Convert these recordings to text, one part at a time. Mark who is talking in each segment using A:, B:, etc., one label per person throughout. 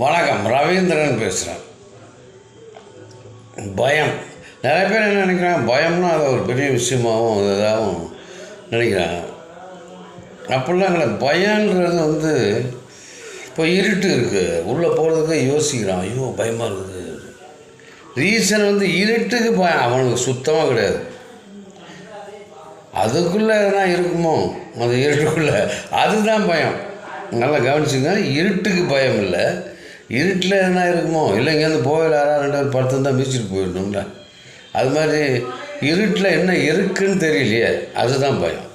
A: வணக்கம், ரவீந்திரன் பேசுகிறேன். பயம் நிறைய பேர் என்ன நினைக்கிறாங்க, பயம்னா அதை ஒரு பெரிய விஷயமாகவும் இதாகவும் நினைக்கிறாங்க. அப்படிலாம் இல்லை. பயன்றது இப்போ இருட்டு இருக்குது, உள்ளே போகிறதுக்கு யோசிக்கிறான், ஐயோ பயமாக இருக்குது. ரீசன் இருட்டுக்கு பயம் அவனுக்கு சுத்தமாக கிடையாது. அதுக்குள்ளே எதனா இருக்குமோ, அது இருட்டுக்குள்ளே, அதுதான் பயம். நல்லா கவனிச்சுங்க. இருட்டுக்கு பயம் இல்லை, இருட்டில் எதனா இருக்குமோ, இல்லை இங்கேருந்து போகல யாராவது 2 பேர் படுத்து தான் மீச்சிட்டு போயிடணும்ல. அது மாதிரி இருட்டில் என்ன இருக்குன்னு தெரியலையே, அதுதான் பயம்.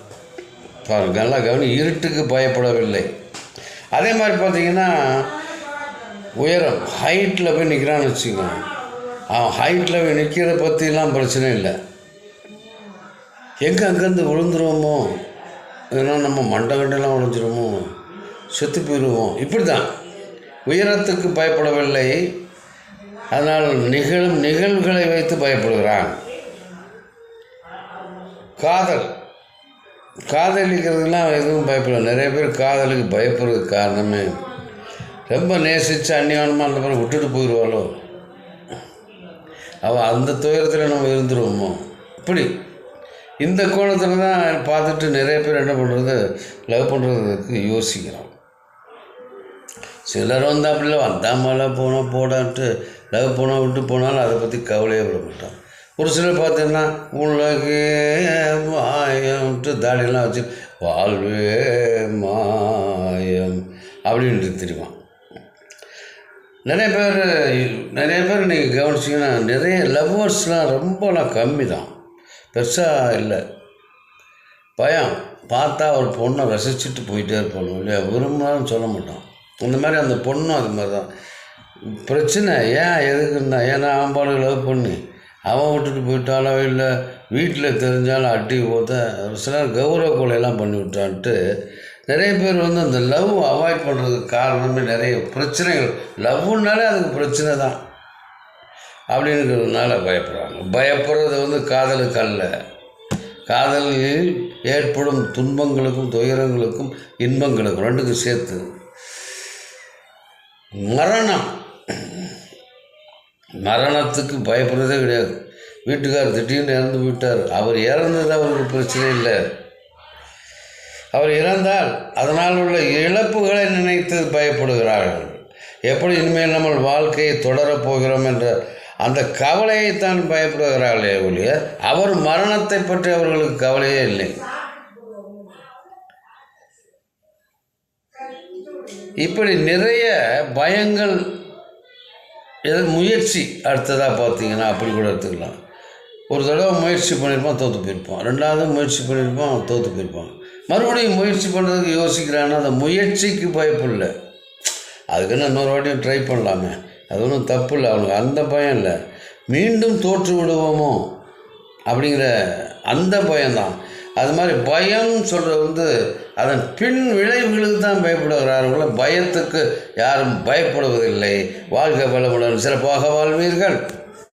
A: பாருங்க, நல்லா கவனி. இருட்டுக்கு பயப்படவில்லை. அதே மாதிரி பார்த்தீங்கன்னா, உயரம் ஹைட்டில் போய் நிற்கிறான்னு வச்சுக்கோங்க. அவன் ஹைட்டில் போய் நிற்கிறத பற்றிலாம் பிரச்சனை இல்லை. எங்கே அங்கேருந்து விழுந்துருவோமோ, ஏன்னா நம்ம மண்டகண்டெல்லாம் உழைஞ்சிருமோ, செத்து போயிடுவோம். இப்படி தான். உயரத்துக்கு பயப்படவில்லை, அதனால் நிகழும் நிகழ்வுகளை வைத்து பயப்படுகிறான். காதலிக்கிறதுலாம் எதுவும் பயப்படல. நிறைய பேர் காதலுக்கு பயப்படுறதுக்கு காரணமே, ரொம்ப நேசித்து அந்நியமாக அந்த மாதிரி விட்டுட்டு போயிடுவாளோ, அவள் அந்த துயரத்தில் நம்ம இருந்துருவோமோ, இப்படி இந்த கோணத்தில் தான் பார்த்துட்டு நிறைய பேர் என்ன பண்ணுறது, லவ் பண்ணுறதுக்கு யோசிக்கிறோம். சிலர் அப்படிலாம் வந்தாமல போனால் போடான்ட்டு லவ் போனால் விட்டு போனாலும் அதை பற்றி கவலையே விட மாட்டான். ஒரு சிலர் பார்த்தீங்கன்னா உலகே மாயம்ட்டு தாடியெல்லாம் வச்சு வாழ்வே மாயம் அப்படின்ட்டு தெரியுமா. நிறைய பேர் நீங்கள் கவனிச்சிங்கன்னா நிறைய லவ்வர்ஸ்லாம் ரொம்பலாம் கம்மி தான், பெருசாக இல்லை. பயம் பார்த்தா ஒரு பொண்ணை ரசிச்சுட்டு போயிட்டே இருப்பாங்க இல்லையா, விரும்பினாலும் சொல்ல மாட்டான். இந்த மாதிரி அந்த பொண்ணும் அது மாதிரி தான். பிரச்சனை ஏன் எதுக்குன்னா, ஏன்னா ஆம்பாளுக்கு லவ் பண்ணி அவன் விட்டுட்டு போயிட்டாலோ, இல்லை வீட்டில் தெரிஞ்சாலும் அட்டி போத்த சிலர் கௌரவ கொலையெல்லாம் பண்ணி விட்டான்ட்டு நிறைய பேர் அந்த லவ் அவாய்ட் பண்ணுறதுக்கு காரணமே நிறைய பிரச்சனைகள். லவ்னாலே அதுக்கு பிரச்சனை தான் அப்படிங்கிறதுனால பயப்படுறாங்க. பயப்படுறது காதலுக்கு அல்ல. காதலில் ஏற்படும் துன்பங்களுக்கும் துயரங்களுக்கும் இன்பங்களுக்கும் ரெண்டுக்கும் சேர்த்து. மரணத்துக்கு பயப்படுறதே கிடையாது. வீட்டுக்கார் திடீர்னு இறந்து விட்டார், அவர் இறந்தது அவருக்கு பிரச்சனை இல்லை. அவர் இறந்தால் அதனால் உள்ள இழப்புகளை நினைத்து பயப்படுகிறார்கள். எப்படி இனிமேல் நம்ம வாழ்க்கையை தொடரப் போகிறோம் என்ற அந்த கவலையைத்தான் பயப்படுகிறார்களே ஒழிய அவர் மரணத்தை பற்றி அவர்களுக்கு கவலையே இல்லை. இப்படி நிறைய பயங்கள். முயற்சி அடுத்ததாக பார்த்தீங்கன்னா அப்படி கூட எடுத்துக்கலாம். ஒரு தடவை முயற்சி பண்ணியிருப்பான், தோற்று போயிருப்பான். 2வது முயற்சி பண்ணியிருப்பான், தோற்று போயிருப்பான். மறுபடியும் முயற்சி பண்ணுறதுக்கு யோசிக்கிறான்னா அந்த முயற்சிக்கு பயப்படல. அதுக்குன்னு இன்னொரு வாட்டியும் ட்ரை பண்ணலாமே, அது ஒன்றும் தப்பு இல்லை. அவனுக்கு அந்த பயம் இல்லை. மீண்டும் தோற்று விடுவோமோ அப்படிங்கிற அந்த பயம்தான். அது மாதிரி பயம் சொல்கிறது அதன் பின் விளைவுகளுக்கு தான் பயப்படுகிறார்கள். பயத்துக்கு யாரும் பயப்படுவதில்லை. வாழ்க வளமுடன், சிறப்பாக வாழ்வீர்கள்.